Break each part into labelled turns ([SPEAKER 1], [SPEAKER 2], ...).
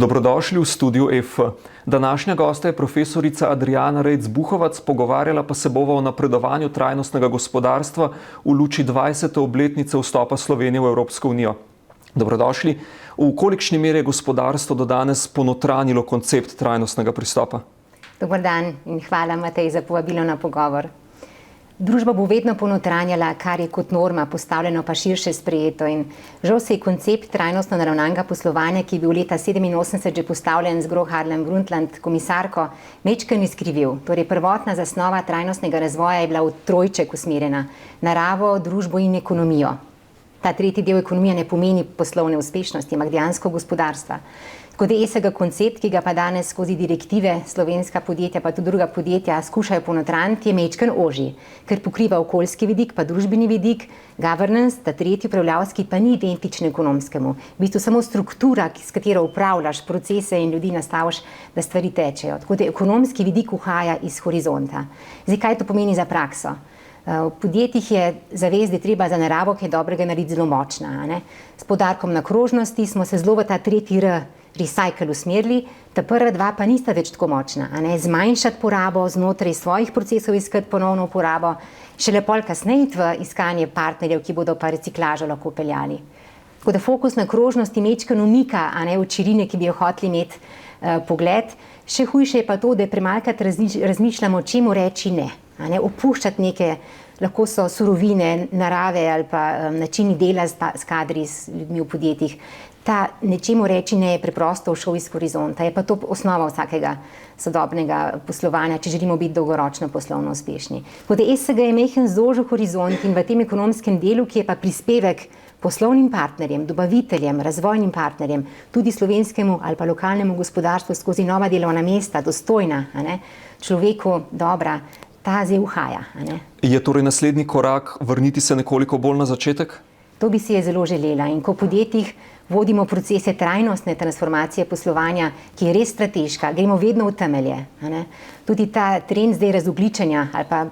[SPEAKER 1] Dobrodošli v studiu EF. Današnja gosta je profesorica Adriana Rejc-Bukovac, pogovarjala pa se bova o napredovanju trajnostnega gospodarstva v luči 20. obletnice vstopa Slovenije v Evropsko unijo. Dobrodošli. V kolikšni meri je gospodarstvo do danes ponotranjilo koncept trajnostnega pristopa?
[SPEAKER 2] Dober dan in hvala, Matej, za povabilo na pogovor. Družba bo vedno ponotranjala, kar je kot norma postavljeno pa širše sprejeto, in žal se je koncept trajnostno naravnanega poslovanja, ki je bil leta 1987 že postavljen z Gro Harlem Brundtland komisarko, majčkeno izkrivil. Torej, prvotna zasnova trajnostnega razvoja je bila v trojček usmerjena: naravo, družbo in ekonomijo. Ta tretji del, ekonomija, ne pomeni poslovne uspešnosti, ampak dejansko gospodarstva. Kot ESG koncept, ki ga pa danes skozi direktive slovenska podjetja pa tudi druga podjetja skušajo ponotraniti, je majčkeno ožji, ker pokriva okoljski vidik pa družbeni vidik, governance, ta tretji upravljavski pa ni identičen ekonomskemu. V bistvu samo struktura, s katero upravljaš procese in ljudi nastaviš, da stvari tečejo. Tako da ekonomski vidik uhaja iz horizonta. Zdaj, kaj to pomeni za prakso? V podjetjih je zavest, da je treba za naravo kaj dobrega narediti zelo močna. S poudarkom na krožnosti smo se zelo v ta tretji R, recycle, usmerili, ta prva dva pa nista več tako močna. Zmanjšati porabo, znotraj svojih procesov iskati ponovno uporabo, šele pol kasneje v iskanje partnerjev, ki bodo pa reciklažo lahko peljali. Tako da fokus na krožnosti majčkeno umika od širine, ki bi jo hoteli imeti pogled. Še hujše je pa to, da premalkrat razmišljamo, čemu reči ne. Opuščati neke, lahko so surovine, narave ali pa načini dela s kadri, s ljudmi v podjetjih. Ta nečemu reči ne je preprosto ušel iz horizonta. Je pa to osnova vsakega sodobnega poslovanja, če želimo biti dolgoročno poslovno uspešni. Tako da ESG je majhen zožil horizont in v tem ekonomskem delu, ki je pa prispevek poslovnim partnerjem, dobaviteljem, razvojnim partnerjem, tudi slovenskemu ali pa lokalnemu gospodarstvu skozi nova delovna mesta, dostojna, človeku dobra, ta zdaj uhaja.
[SPEAKER 1] Je torej naslednji korak vrniti se nekoliko bolj na začetek?
[SPEAKER 2] To bi si je zelo želela, in ko v podjetjih vodimo procese trajnostne transformacije poslovanja, ki je res strateška, gremo vedno v temelje. Tudi ta trend zdaj razogljičenja ali pa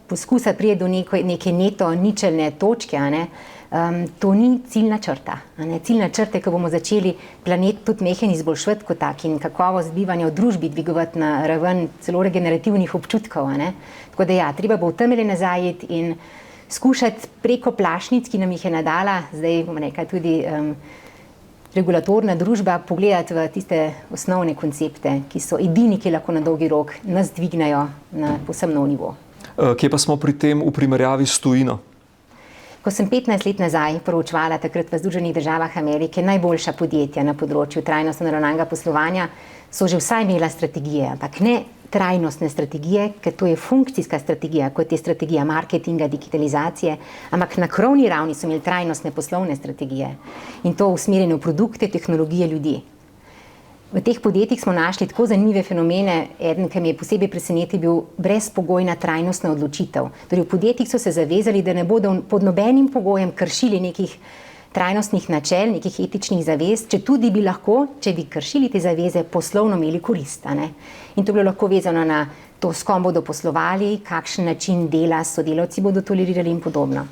[SPEAKER 2] poskusa priti do neke neto ničelne točke, to ni ciljna črta. Ciljna črta je, ko bomo začeli planet tudi mehen izboljšati kot tak in kakovost bivanja v družbi dvigovati na raven celo regenerativnih občutkov. Tako da ja, treba bo v temelje nazaj iti in skušati preko plašnic, ki nam jih je nadala, zdaj bomo rekli tudi regulatorna družba, pogledati v tiste osnovne koncepte, ki so edini, ki lahko na dolgi rok nas dvignajo na povsem nov nivo.
[SPEAKER 1] Kje pa smo pri tem v primerjavi s tujino?
[SPEAKER 2] Ko sem 15 let nazaj proučevala takrat v Združenih državah Amerike najboljša podjetja na področju trajnostno naravnanega poslovanja, so že vsaj imela strategije, ampak ne trajnostne strategije, ker to je funkcijska strategija, kot je strategija marketinga, digitalizacije, ampak na krovni ravni so imeli trajnostne poslovne strategije in to usmerjene v produkte, tehnologije, ljudi. V teh podjetjih smo našli tako zanimive fenomene. Eden, ki me je posebej presenetil, bil brezpogojna trajnostna odločitev. Torej, v podjetjih so se zavezali, da ne bodo pod nobenim pogojem kršili nekih trajnostnih načel, nekih etičnih zavez, če tudi bi lahko, če bi kršili te zaveze, poslovno imeli korist. In to bi bilo lahko vezano na to, s kom bodo poslovali, kakšen način dela sodelavci bodo tolerirali in podobno.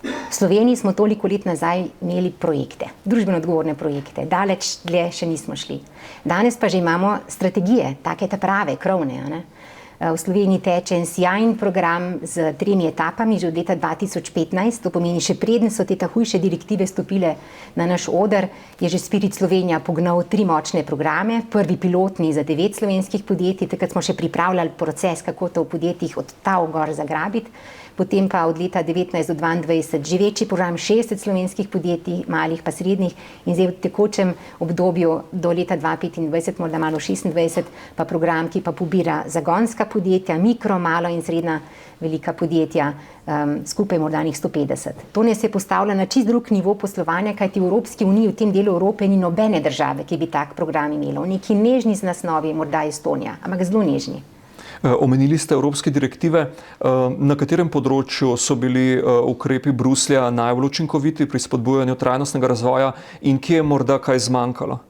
[SPEAKER 2] V Sloveniji smo toliko let nazaj imeli projekte, družbeno odgovorne projekte, daleč dlje še nismo šli. Danes pa že imamo strategije, take ta prave, krovne. V Sloveniji teče en sijajen program z 3 etapami že od leta 2015, to pomeni, še preden so te hujše direktive stopile na naš oder, je že Spirit Slovenija pognal 3 močne programe, prvi pilotni za 9 slovenskih podjetij, takrat smo še pripravljali proces, kako to v podjetjih od tal gor zagrabiti. Potem pa od leta 19 do 22 že večji program, 60 slovenskih podjetij, malih pa srednjih, in zdaj v tekočem obdobju do leta 2025, morda malo 26, pa program, ki pa pobira zagonska podjetja, mikro, malo in srednja velika podjetja, skupaj morda njih 150. To ne se postavlja na čist drug nivo poslovanja, kajti v Evropski uniji, v tem delu Evrope, ni nobene države, ki bi tak program imela. V neki nežni nasnovi, morda Estonija, ampak zelo nežni.
[SPEAKER 1] Omenili ste evropske direktive. Na katerem področju so bili ukrepi Bruslja najbolj učinkoviti pri spodbujanju trajnostnega razvoja in kje je morda kaj zmanjkalo?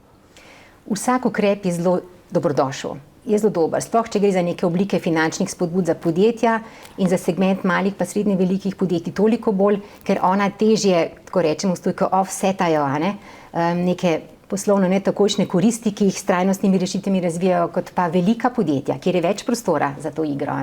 [SPEAKER 2] Vsak ukrep je zelo dobrodošel. Je zelo dober, sploh če gre za neke oblike finančnih spodbud za podjetja in za segment malih pa srednje velikih podjetij toliko bolj, ker ona težje, tako rečemo, stojko offsetajo neke poslovno ne takošne koristi, ki jih s trajnostnimi rešitvami razvijajo, kot pa velika podjetja, kjer je več prostora za to igro.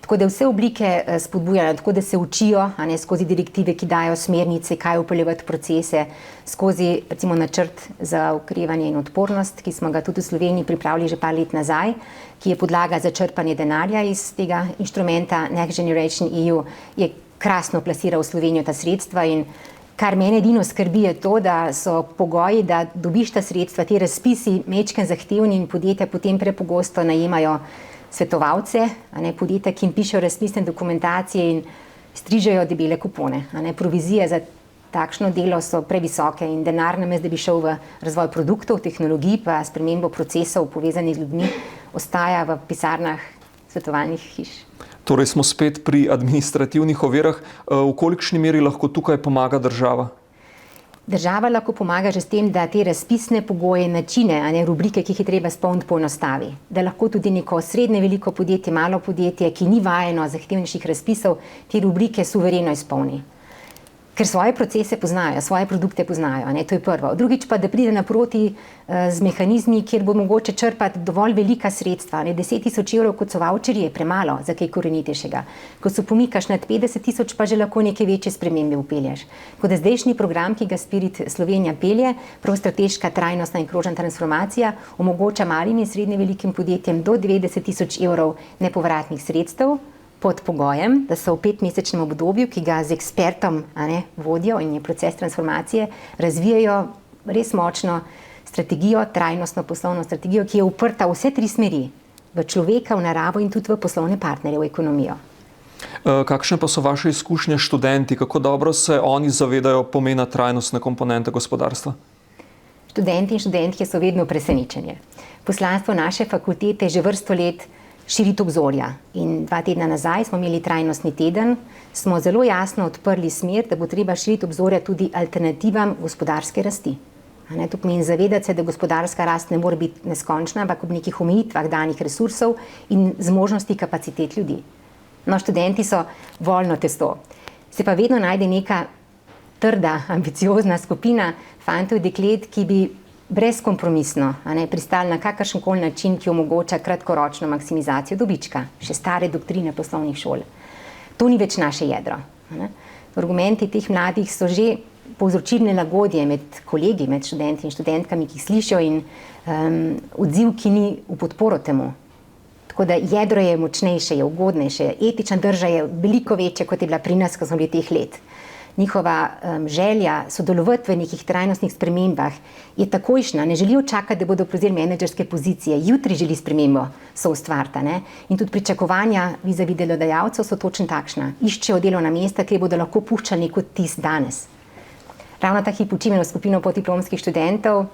[SPEAKER 2] Tako da vse oblike spodbujajo, tako da se učijo skozi direktive, ki dajo smernice, kaj upeljevati procese, skozi recimo načrt za okrevanje in odpornost, ki smo ga tudi v Sloveniji pripravili že par let nazaj, ki je podlaga za črpanje denarja iz tega inštrumenta Next Generation EU, je krasno plasiral v Slovenijo ta sredstva in kar mene edino skrbi je to, da so pogoji, da dobiš ta sredstva, ti razpisi mečken zahtevni in podjetja potem prepogosto najemajo svetovalce, podjetja, ki jim pišejo razpisne dokumentacije in strižejo debele kupone. Provizije za takšno delo so previsoke in denar namesto, da bi šel v razvoj produktov, tehnologij, pa spremembo procesov povezanih z ljudmi, ostaja v pisarnah svetovalnih hiš.
[SPEAKER 1] Torej smo spet pri administrativnih ovirah. V kolikšni meri lahko tukaj pomaga država?
[SPEAKER 2] Država lahko pomaga že s tem, da te razpisne pogoje, načine, rubrike, ki jih je treba spolniti, poenostavi. Da lahko tudi neko srednje veliko podjetje, malo podjetje, ki ni vajeno zahtevnejših razpisov, te rubrike suvereno izpolni. Ker svoje procese poznajo, svoje produkte poznajo, to je prvo. Drugič pa, da pride naproti z mehanizmi, kjer bo mogoče črpati dovolj velika sredstva. 10 tisoč evrov, kot so voucherji, je premalo za kaj korenitejšega. Ko se pomikaš nad 50 tisoč, pa že lahko neke večje spremembe upelješ. Kot da zdajšnji program, ki ga Spirit Slovenija pelje, prav strateška, trajnostna in krožna transformacija, omogoča malim in srednje velikim podjetjem do 90 tisoč evrov nepovratnih sredstev, pod pogojem, da so v 5-mesečnem obdobju, ki ga z ekspertom vodijo in je proces transformacije, razvijajo res močno strategijo, trajnostno poslovno strategijo, ki je uprta v vse 3 smeri, v človeka, v naravo in tudi v poslovne partnerje, v ekonomijo.
[SPEAKER 1] Kakšne pa so vaše izkušnje s študenti? Kako dobro se oni zavedajo pomena trajnostne komponente gospodarstva?
[SPEAKER 2] Študenti in študentke so vedno presenečenje. Poslanstvo naše fakultete že vrsto let širiti obzorja. In 2 tedna nazaj smo imeli trajnostni teden, smo zelo jasno odprli smer, da bo treba širiti obzorja tudi alternativam gospodarske rasti. To pomeni zavedati se, da gospodarska rast ne more biti neskončna, ampak ob nekih omejitvah danih resursov in zmožnosti kapacitet ljudi. No, študenti so voljno testo. Se pa vedno najde neka trda, ambiciozna skupina fantov in deklet, ki bi brezkompromisno pristali na kakršenkoli način, ki omogoča kratkoročno maksimizacijo dobička, še stare doktrine poslovnih šol. To ni več naše jedro. Argumenti teh mladih so že povzročili nelagodje med kolegi, med študenti in študentkami, ki jih slišijo in odziv, ki ni v podporo temu. Tako da jedro je močnejše, je ugodnejše, etična drža je veliko večja, kot je bila pri nas, ko smo bili teh let. Njihova želja sodelovati v nekih trajnostnih spremembah je takojšnja, ne želijo čakati, da bodo prevzeli menedžerske pozicije, jutri želi spremembo soustvariti. In tudi pričakovanja vizavi delodajalcev so točno takšna. Iščejo delovna mesta, kjer bodo lahko puščali kot tis danes. Ravno ta hip učim eno skupino podiplomskih študentov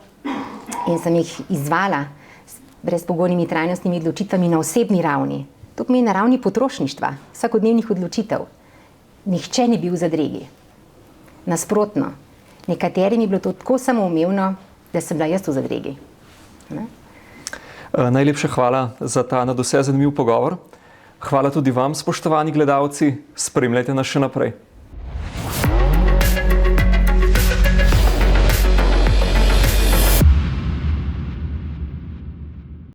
[SPEAKER 2] in sem jih izzvala s brezpogojnimi trajnostnimi odločitvami na osebni ravni. To pomeni na ravni potrošništva, vsakodnevnih odločitev. Nihče ni bil v zadregi. Nasprotno, nekaterim je bilo to tako samoumevno, da sem bila jaz v zadregi.
[SPEAKER 1] Najlepša hvala za ta nadvse zanimiv pogovor. Hvala tudi vam, spoštovani gledalci. Spremljajte nas še naprej.